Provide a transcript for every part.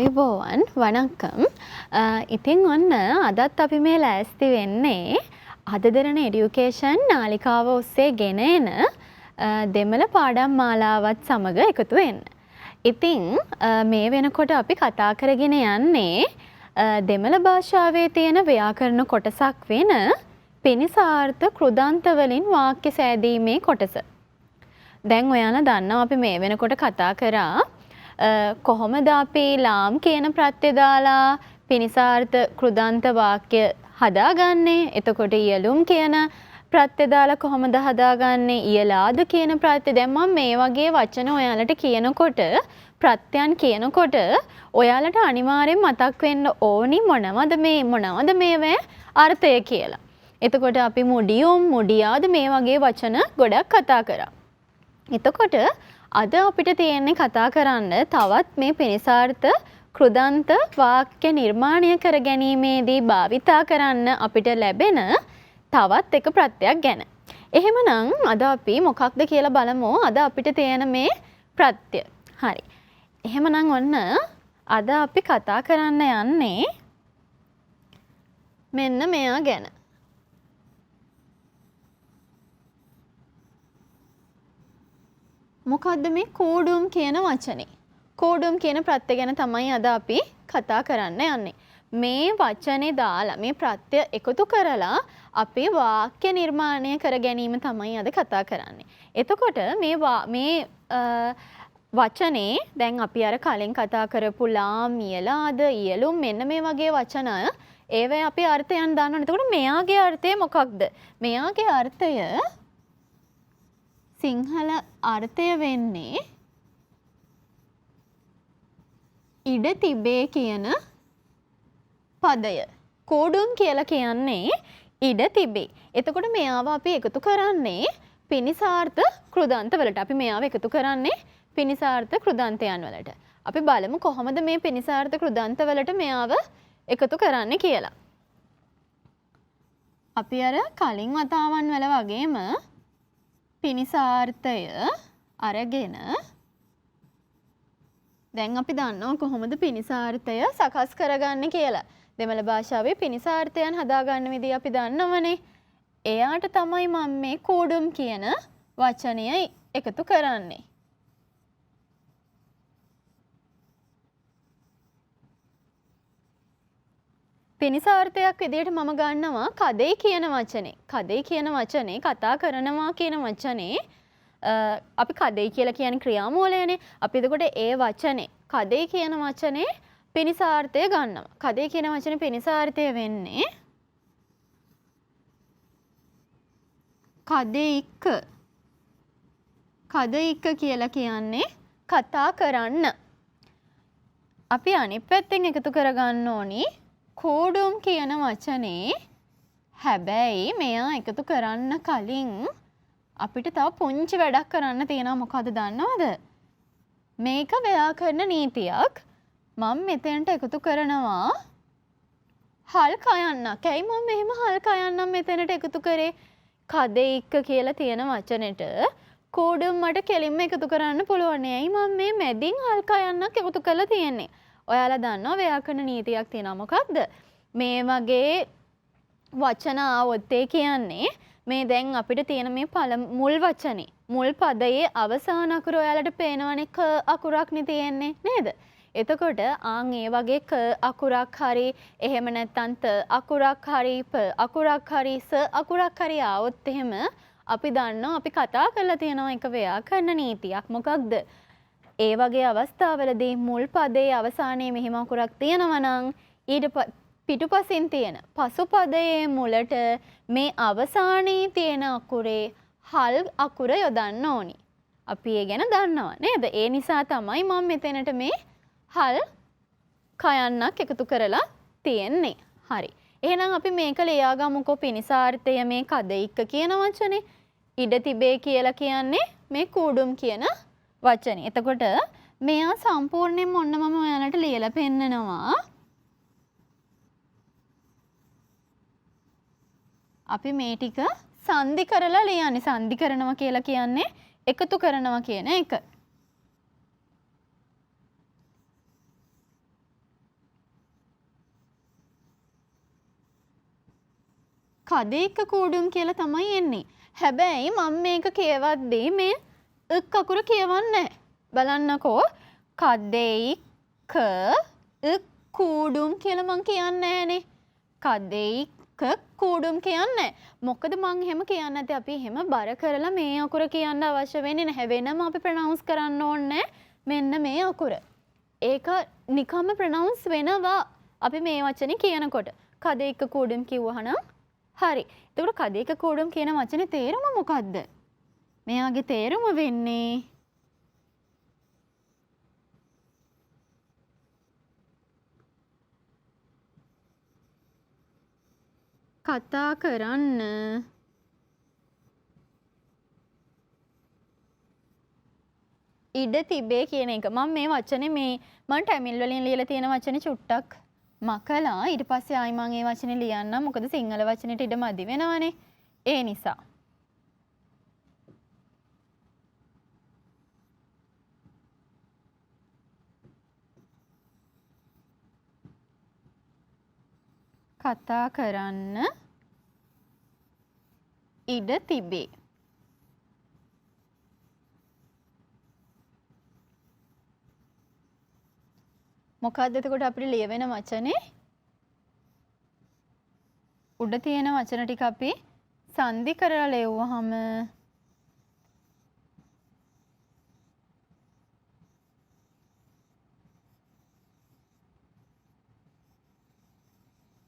ආයුබෝවන් වණක්කම්. ඉතින් ඔන්න අදත් අපි මේ ලෑස්ති වෙන්නේ අද දෙරණ එඩියුකේෂන් නාලිකාව ඔස්සේ ගෙන එන දෙමළ පාඩම් මාලාවත් සමග එකතු වෙන්න. ඉතින් මේ වෙනකොට අපි කතා කරගෙන යන්නේ දෙමළ භාෂාවේ තියෙන ව්‍යාකරණ කොටසක් වෙන පිනිසාර්ථ කෘදන්ත වලින් වාක්‍ය සෑදීමේ කොටස. දැන් ඔයාලා දන්නවා අපි මේ වෙනකොට කතා කරා කොහොමද අපි ලාම් කියන ප්‍රත්‍ය දාලා පිනිසාර්ථ කෘදන්ත වාක්‍ය හදාගන්නේ? එතකොට ඉයලුම් කියන ප්‍රත්‍ය දාලා කොහොමද හදාගන්නේ? ඉයලාද කියන ප්‍රත්‍ය. දැන් මම මේ වගේ වචන ඔයාලට කියනකොට ප්‍රත්‍යයන් කියනකොට ඔයාලට අනිවාර්යෙන් මතක් වෙන්න ඕනි මොනවද මේවේ අර්ථය කියලා. එතකොට අපි මුඩියුම් මුඩියාද මේ වගේ වචන ගොඩක් කතා කරා. එතකොට අද අපිට තියෙන්නේ කතා කරන්න තවත් මේ පිනිසාර්ථ කෘදන්ත වාක්‍ය නිර්මාණය කර ගැනීමේදී භාවිතා කරන්න අපිට ලැබෙන තවත් එක ප්‍රත්‍යක් ගැන. එහෙමනම් අද අපි මොකක්ද කියලා බලමු. අද අපිට තියෙන මේ ප්‍රත්‍ය. හරි. එහෙමනම් ඔන්න අද අපි කතා කරන්න යන්නේ මෙන්න මෙයා ගැන. මොකද්ද මේ කෝඩුම් කියන වචනේ? කෝඩුම් කියන ප්‍රත්‍ය ගැන තමයි අද අපි කතා කරන්න යන්නේ. මේ වචනේ දාලා මේ ප්‍රත්‍ය එකතු කරලා අපි වාක්‍ය නිර්මාණය කර ගැනීම තමයි අද කතා කරන්නේ. එතකොට මේ වචනේ දැන් අපි අර කලින් කතා කරපු ලාම් ඉයලාද ඉයලුම් මෙන්න මේ වගේ වචන ඒවේ අපි අර්ථයන් දානවා. එතකොට මෙයාගේ අර්ථය මොකක්ද? මෙයාගේ අර්ථය සිංහල අර්ථය වෙන්නේ ඉඩ තිබේ කියන පදය. කෝඩුම් කියලා කියන්නේ ඉඩ තිබේ. එතකොට මෙයාව අපි එකතු කරන්නේ පිනිසාර්ථ කෘදන්ත වලට. අපි මෙයාව එකතු කරන්නේ පිනිසාර්ථ කෘදන්තයන් වලට. අපි බලමු කොහොමද මේ පිනිසාර්ථ කෘදන්ත වලට මෙයාව එකතු කරන්නේ කියලා. අපි අර කලින් වතාවන් වල වගේම පිනිසාර්ථය අරගෙන දැන් අපි දන්නවා කොහොමද පිනිසාර්ථය සකස් කරගන්නේ කියලා. දෙමළ භාෂාවේ පිනිසාර්ථයන් හදාගන්න විදිහ අපි දන්නවනේ. එයාට තමයි මම මේ කෝඩුම් කියන වචනය එකතු කරන්නේ. පිනිසාර්ථයක් විදිහට මම ගන්නවා කදේ කියන වචනේ. කදේ කියන වචනේ කතා කරනවා කියන වචනේ අපි කදේ කියලා කියන්නේ ක්‍රියාමූලයනේ. අපි එතකොට ඒ වචනේ කදේ කියන වචනේ පිනිසාර්ථය ගන්නවා. කදේ කියන වචනේ පිනිසාර්ථය වෙන්නේ කදෙයික්ක. කදෙයික්ක කියලා කියන්නේ කතා කරන්න. අපි අනිත් පැත්තෙන් එකතු කරගන්න ඕනි කෝඩුම් කියන වචනේ. හැබැයි මෙයා එකතු කරන්න කලින් අපිට තව පුංචි වැඩක් කරන්න තියෙනවා. මොකද දන්නවද? මේක ව්‍යාකරණ නීතියක්. මම මෙතෙන්ට එකතු කරනවා හල් කයන්නක්. ඇයි මම මෙහෙම හල් කයන්නම් මෙතෙන්ට එකතු කරේ? කදෙයික්ක කියලා තියෙන වචනෙට කෝඩුම් මට කෙලින්ම එකතු කරන්න පුළුවන්. ඇයි මම මේ මැදින් හල් කයන්නක් එකතු කරලා තියෙන්නේ? ඔයාලා දන්නවා ව්‍යාකරණ නීතියක් තියෙනවා. මොකක්ද? මේ වගේ වචන ආවොත් ඒ කියන්නේ මේ දැන් අපිට තියෙන මේ මුල් වචනේ මුල් පදයේ අවසාන අකුර ඔයාලට පේනවනේ ක අකුරක්නේ තියෙන්නේ නේද? එතකොට ආන් ඒ වගේ ක අකුරක් හරි එහෙම නැත්නම් ත අකුරක් හරි ප අකුරක් හරි ස අකුරක් හරි ආවොත් එහෙම අපි දන්නවා අපි කතා කරලා තියෙනවා එක ව්‍යාකරණ නීතියක්. මොකක්ද? ඒ වගේ අවස්ථාවලදී මුල් පදයේ අවසානයේ මෙහෙම අකුරක් තියෙනවා නම් ඊට පිටුපසින් තියෙන පසු පදයේ මුලට මේ අවසානයේ තියෙන අකුරේ හල් අකුර යොදන්න ඕනි. අපි ඒ ගැන දන්නවා නේද? ඒ නිසා තමයි මම මෙතනට මේ හල් කයන්නක් එකතු කරලා තියෙන්නේ. හරි. එහෙනම් අපි මේක ලියාගමුකෝ. පිනිසාර්ථය මේ කදෙයික්ක කියන වචනේ. ඉඩ තිබේ කියලා කියන්නේ මේ කූඩුම් කියන වචනේ. එතකොට මෙයා සම්පූර්ණයෙන්ම ඔන්න මම ඔයාලට ලියලා පෙන්නනවා. අපි මේ ටික සංදි කරලා ලියන්නේ. සංදි කරනවා කියලා කියන්නේ එකතු කරනවා කියන එක. කදේක කූඩුම් කියලා තමයි එන්නේ. හැබැයි මම මේක කියවද්දී මේ ක් අකුර කියවන්නේ නැහැ. බලන්නකෝ කදේක කූඩුම් කියලා මං කියන්නේ නැහනේ. කදේක කූඩුම් කියන්නේ. මොකද මං එහෙම කියන්නේ නැති අපි එහෙම බර කරලා මේ අකුර කියන්න අවශ්‍ය වෙන්නේ නැහැ. වෙනම අපි ප්‍රොනවුන්ස් කරන්න ඕනේ මෙන්න මේ අකුර. ඒක නිකම්ම ප්‍රොනවුන්ස් වෙනවා අපි මේ වචනේ කියනකොට. කදේක කූඩුම් කිව්වහනම් හරි. එතකොට කදේක කූඩුම් කියන වචනේ තේරුම මොකද්ද? මෙයාගේ තේරුම වෙන්නේ කතා කරන්න ඉඩ තිබේ කියන එක. මම මේ වචනේ මම ටැමිල් වලින් ලියලා තියෙන වචනේ චුට්ටක් මකලා ඊට පස්සේ ආයි මම ඒ වචනේ ලියන්නම්. මොකද සිංහල වචනෙට ඉඩ මදි වෙනවනේ. ඒ නිසා. කතා කරන්න ඉඩ තිබේ. මොකක්ද එතකොට අපිට ලියවෙන වචනේ? උඩ තියෙන වචන ටික අපි සංදි කරලා ලියුවහම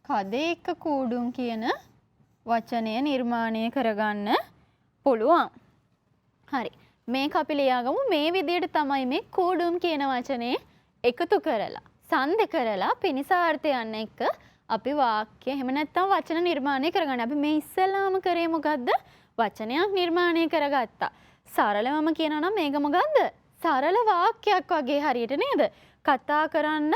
කදේක කූඩුම් කියන වචනය නිර්මාණය කරගන්න පුළුවන්. හරි. මේක අපි ලියාගමු මේ විදිහට තමයි මේ කූඩුම් කියන වචනේ එකතු කරලා සංදි කරලා පිනිසාර්ථයන් එක්ක අපි වාක්‍ය එහෙම නැත්නම් වචන නිර්මාණය කරගන්න. අපි මේ ඉස්සෙල්ලාම කරේ මොකද්ද? වචනයක් නිර්මාණය කරගත්තා. සරලවම කියනවා නම් මේක මොකද්ද? සරල වාක්‍යයක් වගේ හරියට නේද? කතා කරන්න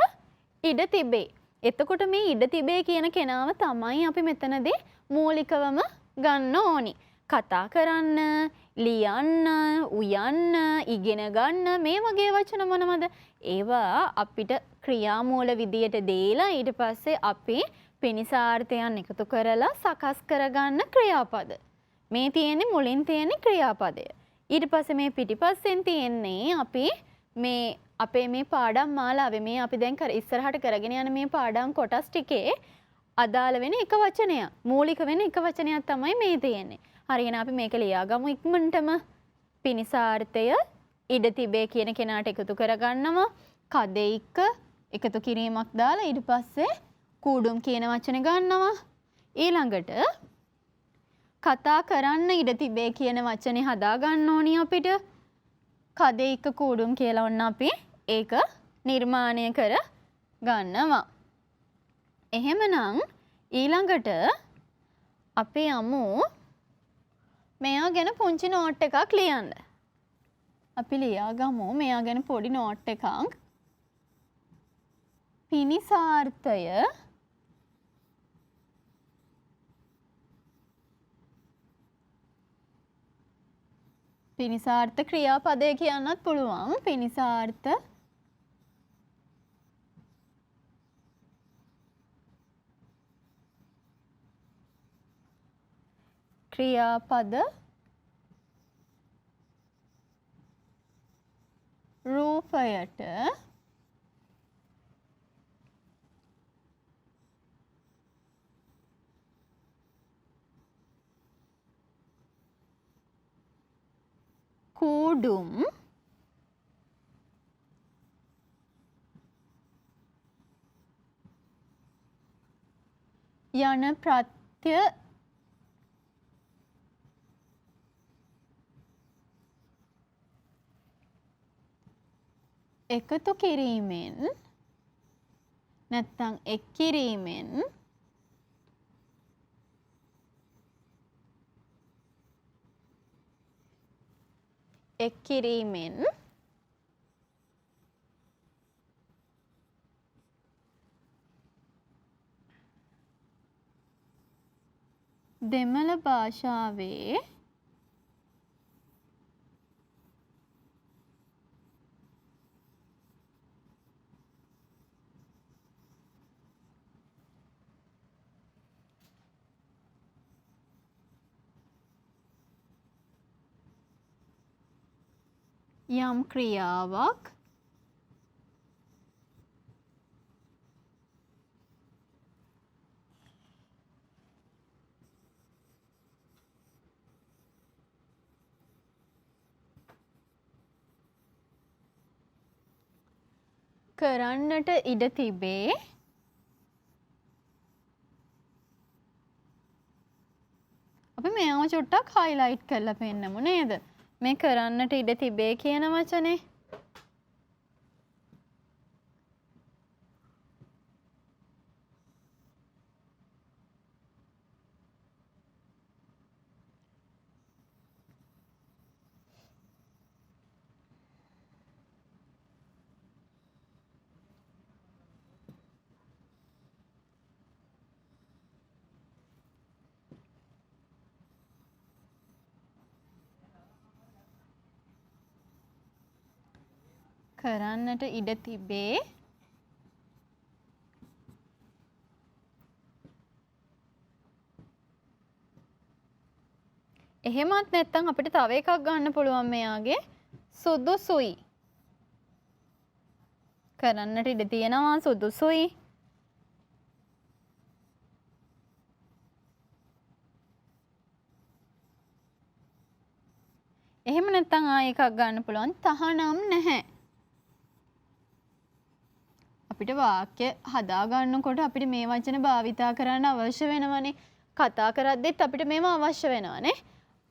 ඉඩ තිබේ. එතකොට මේ ඉඩ තිබේ කියන කෙනාව තමයි අපි මෙතනදී මූලිකවම ගන්න ඕනි. කතා කරන්න, ලියන්න, උයන්න, ඉගෙන ගන්න මේ වගේ වචන මොනවද? ඒවා අපිට ක්‍රියාමූල විදියට දීලා ඊට පස්සේ අපි පිනිසාර්ථයන් එකතු කරලා සකස් කරගන්න ක්‍රියාපද. මේ තියෙන්නේ මුලින් තියෙන්නේ ක්‍රියාපදය. ඊට පස්සේ මේ පිටිපස්සෙන් තියෙන්නේ අපි මේ අපේ මේ පාඩම් මාලාවේ මේ අපි දැන් ඉස්සරහට කරගෙන යන මේ පාඩම් කොටස් ටිකේ අදාළ වෙන එක වචනයක්, මූලික වෙන එක වචනයක් තමයි මේ තියෙන්නේ. හරියන අපි මේක ලියාගමු ඉක්මනටම. පිනිසාර්ථය ඉඩ තිබේ කියන කෙනාට එකතු කරගන්නවා. කදේක එකතු කිරීමක් දාලා ඊට පස්සේ කූඩුම් කියන වචනේ ගන්නවා. ඊළඟට කතා කරන්න ඉඩ තිබේ කියන වචනේ හදා ගන්න ඕනි අපිට. කදේක කූඩුම් කියලා ඔන්න අපි ඒක නිර්මාණය කර ගන්නවා. එහෙමනම් ඊළඟට අපි යමු මෙයා ගැන පුංචි නෝට් එකක් ලියන්න. අපි ලියාගමු මෙයා ගැන පොඩි නෝට් එකක්. පිනිසාර්ථය පිනිසාර්ථ ක්‍රියාපදය කියන්නත් පුළුවන්. පිනිසාර්ථ ක්‍රියාපද රූපයට කූඩුම් යන ප්‍රත්‍ය එකතු කිරීමෙන් නැත්නම් එක් කිරීමෙන් දෙමළ භාෂාවේ යම් ක්‍රියාවක් කරන්නට ඉඩ තිබේ අපි මේව චුට්ටක් හයිලයිට් කරලා පෙන්නමු නේද? මේ කරන්නට ඉඩ තිබේ කියන වචනේ. කරන්නට ඉඩ තිබේ එහෙමත් නැත්නම් අපිට තව එකක් ගන්න පුළුවන් මෙයාගේ සුදුසුයි කරන්නට ඉඩ තියෙනවා සුදුසුයි එහෙම නැත්නම් ආයෙ එකක් ගන්න පුළුවන් තහනම් නැහැ අපිට වාක්‍ය හදා ගන්නකොට අපිට මේ වචන භාවිතා කරන්න අවශ්‍ය වෙනවනේ කතා කරද්දිත් අපිට මේව අවශ්‍ය වෙනවනේ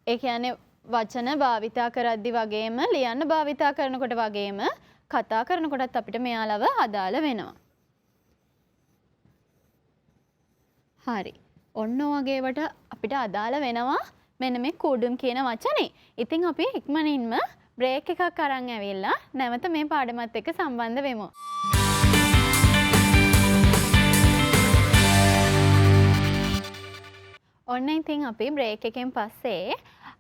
ඒ කියන්නේ වචන භාවිතා කරද්දි වගේම ලියන්න භාවිතා කරනකොට වගේම කතා කරනකොටත් අපිට මෙයාලව අදාළ වෙනවා හරි ඔන්න වගේවට අපිට අදාළ වෙනවා මෙන්න මේ කුඩුම් කියන වචනේ ඉතින් අපි ඉක්මනින්ම බ්‍රේක් එකක් අරන් ඇවිල්ලා නැවත මේ පාඩමත් එක්ක සම්බන්ධ වෙමු ඔන්න ඉතින් අපි බ්‍රේක් එකෙන් පස්සේ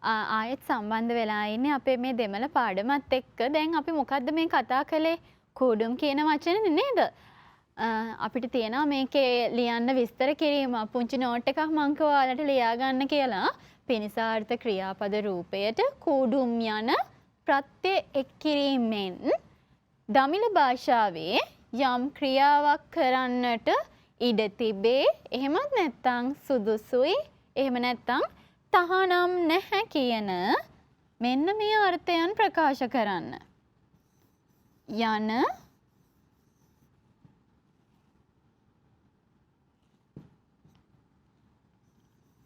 ආයෙත් සම්බන්ධ වෙලා ඉන්නේ අපේ මේ දෙමළ පාඩමත් එක්ක. දැන් අපි මොකද්ද මේ කතා කළේ? කුඩුම් කියන වචනේ නේද? අපිට තියෙනවා මේකේ ලියන්න විස්තර කිරීම. පුංචි නෝට් එකක් මම ඔයාලට ලියා ගන්න කියලා. පිනිසාර්ථ ක්‍රියාපද රූපයට කුඩුම් යන ප්‍රත්‍ය එක් කිරීමෙන් දමිළ භාෂාවේ යම් ක්‍රියාවක් කරන්නට ඉඩ තිබේ. එහෙමත් නැත්නම් සුදුසුයි එහෙම නැත්නම් තහනම් නැහැ කියන මෙන්න මේ අර්ථයන් ප්‍රකාශ කරන්න. යන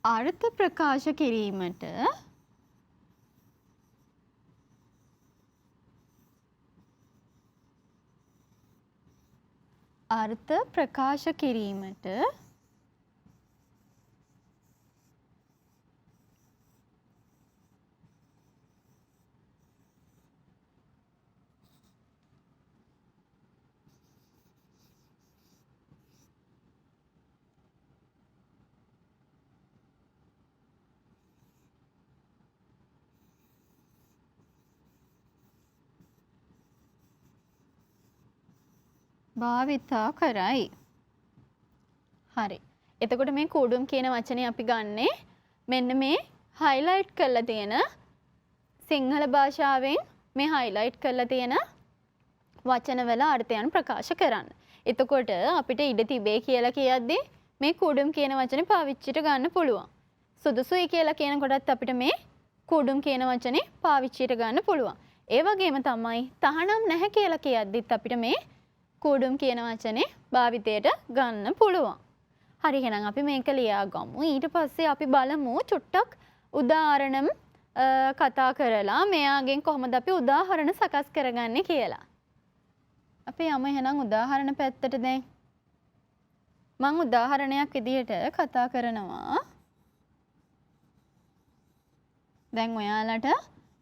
අර්ථ ප්‍රකාශ කිරීමට අර්ථ ප්‍රකාශ කිරීමට භාවිතා කරයි. හරි. එතකොට මේ කුඩුම් කියන වචනේ අපි ගන්නෙ මෙන්න මේ highlight කරලා තියෙන සිංහල භාෂාවෙන් මේ highlight කරලා තියෙන වචනවල අර්ථයන් ප්‍රකාශ කරන්න. එතකොට අපිට ඉඩ තිබේ කියලා කියද්දි මේ කුඩුම් කියන වචනේ පාවිච්චිට ගන්න පුළුවන්. සුදුසුයි කියලා කියනකොටත් අපිට මේ කුඩුම් කියන වචනේ පාවිච්චිට ගන්න පුළුවන්. ඒ වගේම තමයි තහනම් නැහැ කියලා කියද්දිත් අපිට මේ කුඩුම් කියන වචනේ භාවිතයට ගන්න පුළුවන්. හරි එහෙනම් අපි මේක ලියා ගමු. ඊට පස්සේ අපි බලමු චුට්ටක් උදාහරණ කතා කරලා මෙයාගෙන් කොහොමද අපි උදාහරණ සකස් කරගන්නේ කියලා. අපි යමු එහෙනම් උදාහරණ පැත්තට දැන්. මම උදාහරණයක් විදිහට කතා කරනවා. දැන් ඔයාලට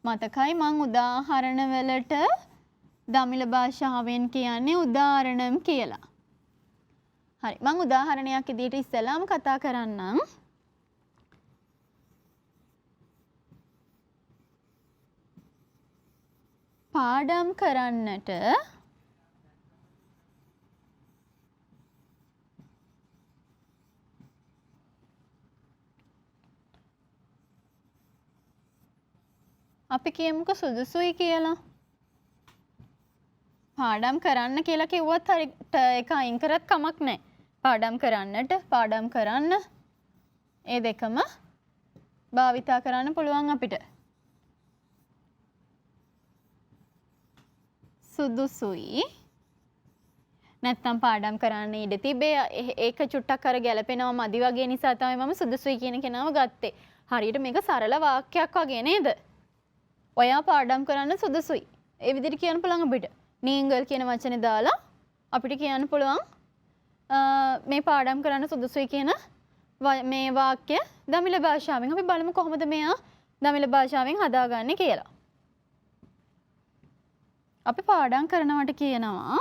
මතකයි මම උදාහරණ වලට දමිළ භාෂාවෙන් කියන්නේ උදාහරණම් කියලා. හරි මම උදාහරණයක් විදිහට ඉස්සෙල්ලාම කතා කරන්නම්. පාඩම් කරන්නට අපි කියමුකෝ සුදුසුයි කියලා. පාඩම් කරන්න කියලා කිව්වත් හරියට ඒක අයින් කරත් කමක් නැහැ. පාඩම් කරන්නට පාඩම් කරන්න ඒ දෙකම භාවිතා කරන්න පුළුවන් අපිට. සුදුසුයි නැත්තම් පාඩම් කරන්න ඉඩ තිබේ. ඒක චුට්ටක් අර ගැලපෙනවා මදි වගේ නිසා තමයි මම සුදුසුයි කියන කෙනාව ගත්තේ. හරියට මේක සරල වාක්‍යයක් වගේ නේද? ඔයා පාඩම් කරන්න සුදුසුයි. ඒ විදිහට කියන්න පුළුවන් අපිට. නීංගල් කියන වචනේ දාලා අපිට කියන්න පුළුවන් මේ පාඩම් කරන්න සුදුසුයි කියන මේ වාක්‍ය දමිළ භාෂාවෙන්. අපි බලමු කොහොමද මෙයා දමිළ භාෂාවෙන් හදාගන්නේ කියලා. අපි පාඩම් කරනවට කියනවා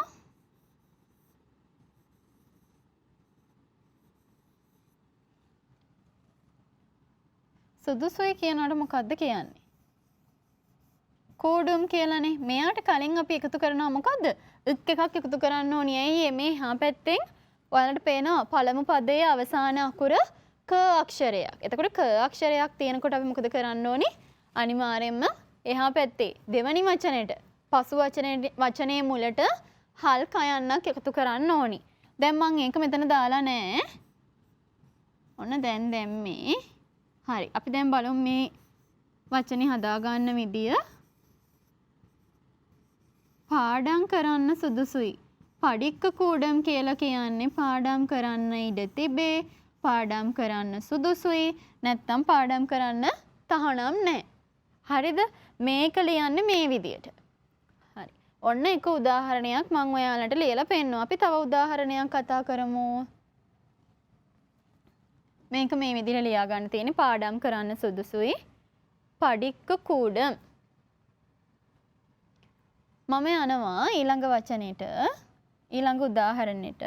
සුදුසුයි කියනවට මොකද්ද කියන්නේ? කෝඩුම් කියලානේ. මෙයාට කලින් අපි එකතු කරනවා මොකද්ද? එකක් එකතු කරන්න ඕනේ. ඇයි මේ හා පැත්තෙන් ඔයාලට පේනවා පළමු පදයේ අවසාන අකුර ක අක්ෂරයක්. එතකොට ක අක්ෂරයක් තියෙනකොට අපි මොකද කරන්න ඕනේ? අනිවාර්යයෙන්ම එහා පැත්තේ දෙවනි වචනේට පසු වචනේ මුලට හල් කයන්නක් එකතු කරන්න ඕනි. දැන් මම ඒක මෙතන දාලා නෑ. ඔන්න දැන් දැම්මේ. හරි. අපි දැන් බලමු මේ වචනේ හදා ගන්න විදිය. පාඩම් කරන්න සුදුසුයි. පඩික්ක කූඩම් කියලා කියන්නේ පාඩම් කරන්න ඉඩ තිබේ. පාඩම් කරන්න සුදුසුයි. නැත්තම් පාඩම් කරන්න තහනම් නැහැ. හරිද? මේක ලියන්නේ මේ විදියට. හරි. ඔන්න එක උදාහරණයක් මම ඔයාලට ලියලා පෙන්නනවා. අපි තව උදාහරණයක් කතා කරමු. මේක මේ විදිහට ලියා ගන්න තියෙන්නේ පාඩම් කරන්න සුදුසුයි. පඩික්ක කූඩම්. මම යනවා ඊළඟ වචනෙට ඊළඟ උදාහරණෙට.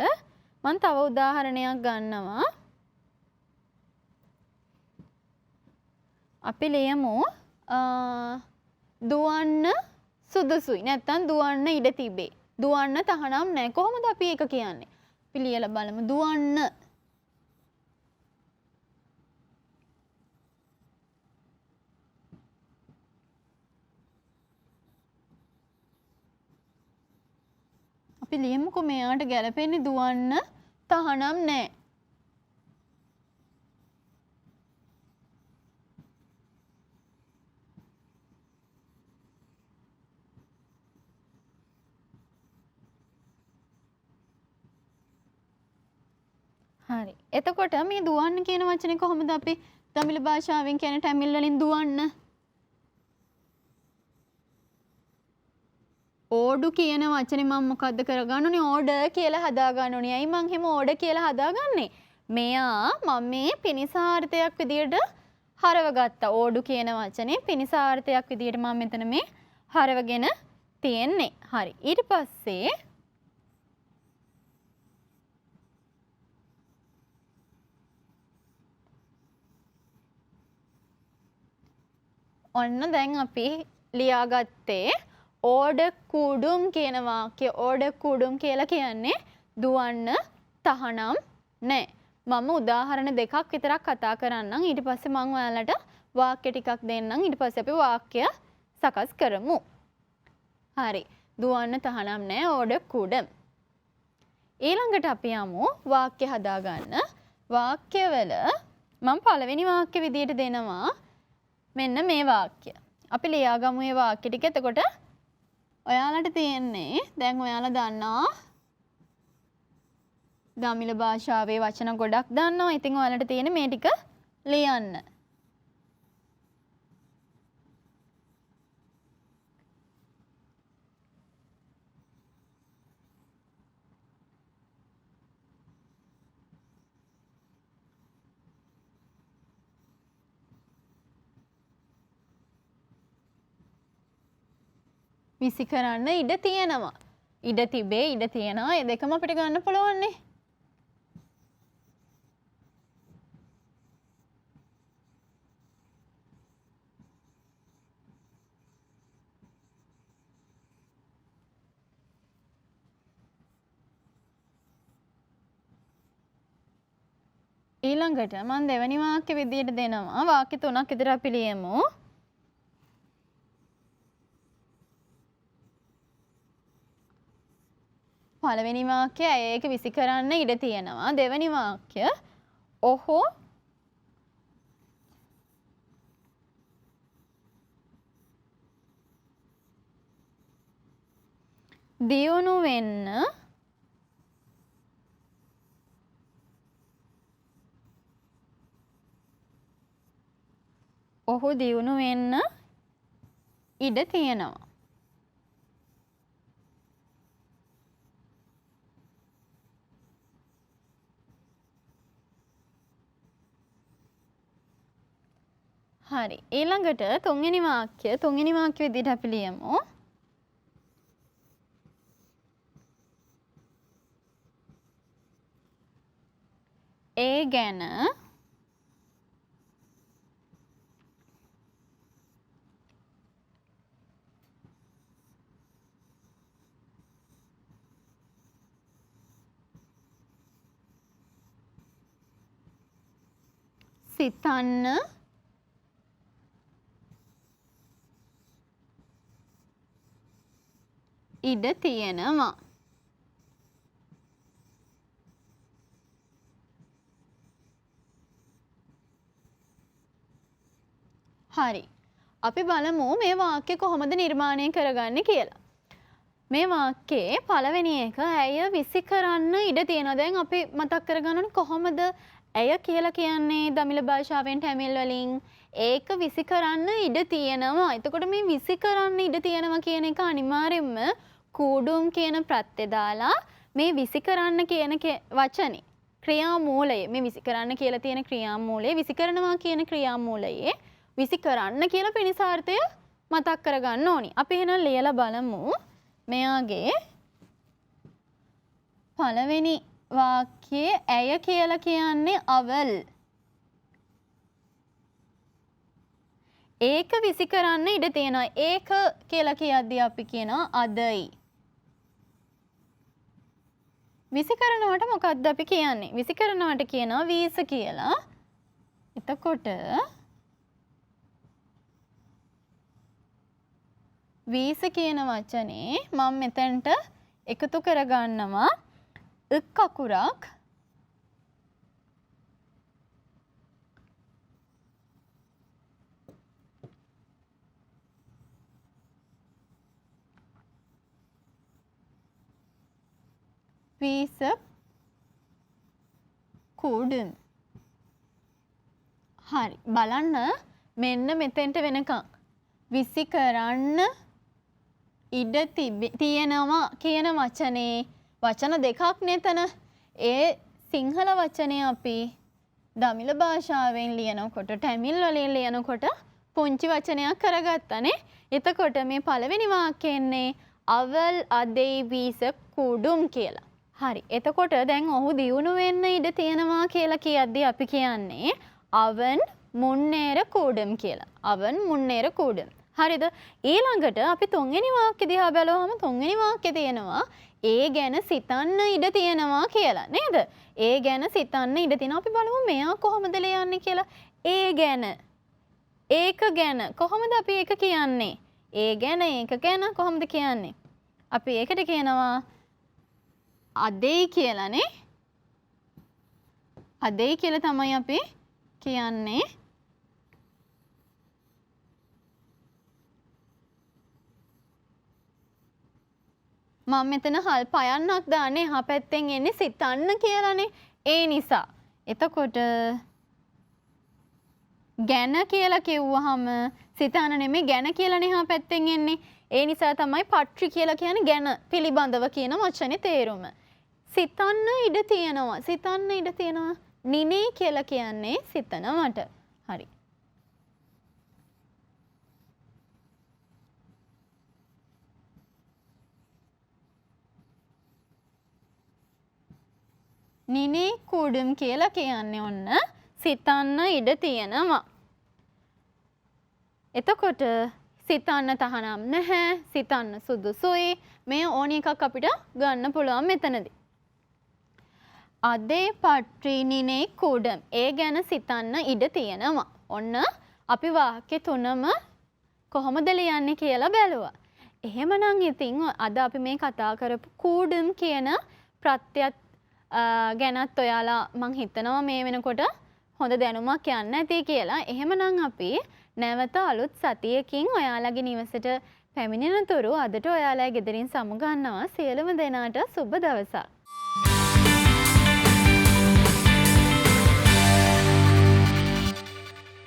මම තව උදාහරණයක් ගන්නවා. අපි ලියමු දුවන්න සුදුසුයි. නැත්තම් දුවන්න ඉඩ තිබේ. දුවන්න තහනම් නැහැ. කොහොමද අපි ඒක කියන්නේ? අපි ලියලා බලමු. දුවන්න අපි ලියමුකෝ මෙයාට ගැලපෙන්නේ දුවන්න තහනම් නැහැ. හරි. එතකොට මේ දුවන්න කියන වචනේ කොහොමද අපි තමිල් භාෂාවෙන් කියන්නේ ටැමිල් වලින් දුවන්න? ඕඩු කියන වචනේ මම මොකද්ද කරගන්න ඕනේ? ඕඩර් කියලා හදා ගන්න ඕනේ. ඇයි මං එහෙම ඕඩර් කියලා හදාගන්නේ? මෙයා මම මේ පිනිසාර්ථයක් විදියට හරව ගත්තා. ඕඩු කියන වචනේ පිනිසාර්ථයක් විදියට මම මෙතන මේ හරවගෙන තියෙන්නේ. හරි. ඊට පස්සේ ඔන්න දැන් අපි ලියාගත්තේ ඕඩ කුඩුම් කියන වාක්‍ය. ඕඩ කුඩුම් කියලා කියන්නේ දුවන්න තහනම් නැහැ. මම උදාහරණ දෙකක් විතරක් කතා කරන්නම්. ඊට පස්සේ මම ඔයාලට වාක්‍ය ටිකක් දෙන්නම්. ඊට පස්සේ අපි වාක්‍ය සකස් කරමු. හරි. දුවන්න තහනම් නැහැ ඕඩ කුඩම්. ඊළඟට අපි යමු වාක්‍ය හදාගන්න. වාක්‍යවල මම පළවෙනි වාක්‍ය විදියට දෙනවා මෙන්න මේ වාක්‍ය. අපි ලියාගමු මේ වාක්‍ය ටික. එතකොට ඔයාලට තියෙන්නේ දැන් ඔයාලා දන්නවා දමිළ භාෂාවේ වචන ගොඩක් දන්නවා. ඉතින් ඔයාලට තියෙන්නේ මේ ටික ලියන්න. විසි කරන්න ඉඩ තියෙනවා. ඉඩ තිබේ, ඉඩ තියෙනවා. ඒ දෙකම අපිට ගන්න පුළුවන් නේ. ඊළඟට මම දෙවෙනි වාක්‍ය විදියට දෙනවා. වාක්‍ය 3ක් විතර අපි ලියමු. පළවෙනි වාක්‍යය ඇය ඒක විසි කරන්න ඉඩ තියෙනවා. දෙවෙනි වාක්‍ය ඔහු දියුණු වෙන්න ඉඩ තියෙනවා. හරි. ඊළඟට තුන්වෙනි වාක්‍ය විදිහට අපි ලියමු. ඒ ගැන සිතන්න ඉඩ තියෙනවා. හරි. අපි බලමු මේ වාක්‍ය කොහොමද නිර්මාණය කරගන්නේ කියලා. මේ වාක්‍යයේ පළවෙනි එක ඇය විසි කරන්න ඉඩ තියෙනවා. දැන් අපි මතක් කරගන්න ඕනේ කොහොමද ඇය කියලා කියන්නේ දමිළ භාෂාවෙන් ටැමිල් වලින් ඒක විසි කරන්න ඉඩ තියෙනවා. එතකොට මේ විසි කරන්න ඉඩ තියෙනවා කියන එක අනිවාර්යෙන්ම කූඩුම් කියන ප්‍රත්‍ය දාලා මේ විසි කරන්න කියන වචනේ ක්‍රියාමූලය මේ විසි කරන්න කියලා තියෙන ක්‍රියාමූලය විසි කරනවා කියන ක්‍රියාමූලයේ විසි කරන්න කියලා පිණිසාර්ථය මතක් කරගන්න ඕනි. අපි එහෙනම් ලියලා බලමු. මෙයාගේ පළවෙනි වාක්‍යයේ ඇය කියලා කියන්නේ අවල්. ඒක විසි කරන්න ඉඩ තියෙනවා. ඒක කියලා කියද්දී අපි කියනවා අදයි. විසි කරනවට මොකක්ද අපි කියන්නේ? විසි කරනවට කියනවා වීස කියලා. එතකොට වීස කියන වචනේ මම මෙතනට එකතු කරගන්නවා එක් අකුරක් වීස කූඩුම්. හරි බලන්න මෙන්න මෙතෙන්ට වෙනකන් විසි කරන්න ඉඩ තියෙනවා කියන වචනේ වචන දෙකක් නෙතන. ඒ සිංහල වචනේ අපි දමිළ භාෂාවෙන් ලියනකොට ටැමිල් වලින් ලියනකොට පුංචි වචනයක් කරගත්තනේ. එතකොට මේ පළවෙනි වාක්‍යෙන්නේ අවල් අදේ වීස කුඩුම් කියලා. හරි. එතකොට දැන් ඔහු දියුණු වෙන්න ඉඩ තියෙනවා කියලා කියද්දී අපි කියන්නේ අවන් මුන්නේර කූඩම් කියලා. අවන් මුන්නේර කූඩම්. හරිද? ඊළඟට අපි තුන්වෙනි වාක්‍ය දිහා බැලුවම තුන්වෙනි වාක්‍යය තියෙනවා ඒ ගැන සිතන්න ඉඩ තියෙනවා කියලා නේද? ඒ ගැන සිතන්න ඉඩ තියෙනවා. අපි බලමු මෙයා කොහොමද ලියන්නේ කියලා. ඒ ගැන ඒක ගැන කොහොමද අපි ඒක කියන්නේ? ඒ ගැන ඒක ගැන කොහොමද කියන්නේ? අපි ඒකට කියනවා අදේ කියලානේ. අදේ කියලා තමයි අපි කියන්නේ. මම මෙතන හල් පයන්නක් දාන්නේ එහා පැත්තෙන් එන්නේ සිතන්න කියලානේ. ඒ නිසා. එතකොට ගැන කියලා කිව්වහම සිතන්න නෙමෙයි ගැන කියලානේ එහා පැත්තෙන් එන්නේ. ඒ නිසා තමයි පට්‍රි කියලා කියන්නේ ගැන පිළිබඳව කියන වචනේ තේරුම. සිතන්න ඉඩ තියෙනවා. සිතන්න ඉඩ තියෙනවා. නිනේ කියලා කියන්නේ සිතනවට. හරි. නිනේ කුඩුම් කියලා කියන්නේ ඔන්න සිතන්න ඉඩ තියෙනවා. එතකොට සිතන්න තහනම් නැහැ, සිතන්න සුදුසුයි. මේ ඕන එකක් අපිට ගන්න පුළුවන් මෙතනදී. අදේ පට්‍රි නිනේ කුඩම්. ඒ ගැන සිතන්න ඉඩ තියෙනවා. ඔන්න අපි වාක්‍ය තුනම කොහොමද ලියන්නේ කියලා බැලුවා. එහෙමනම් ඉතින් අද අපි මේ කතා කරපු කූඩුම් කියන ප්‍රත්‍යත් ගැනත් ඔයාලා මං හිතනවා මේ වෙනකොට හොඳ දැනුමක් යන්න ඇති කියලා. එහෙමනම් අපි නැවත අලුත් සතියකින් ඔයාලගේ නිවසට පැමිණෙන තුරු අදට ඔයාලා ගෙදරින් සමුගන්නවා. සියලුම දෙනාට සුබ දවසක්.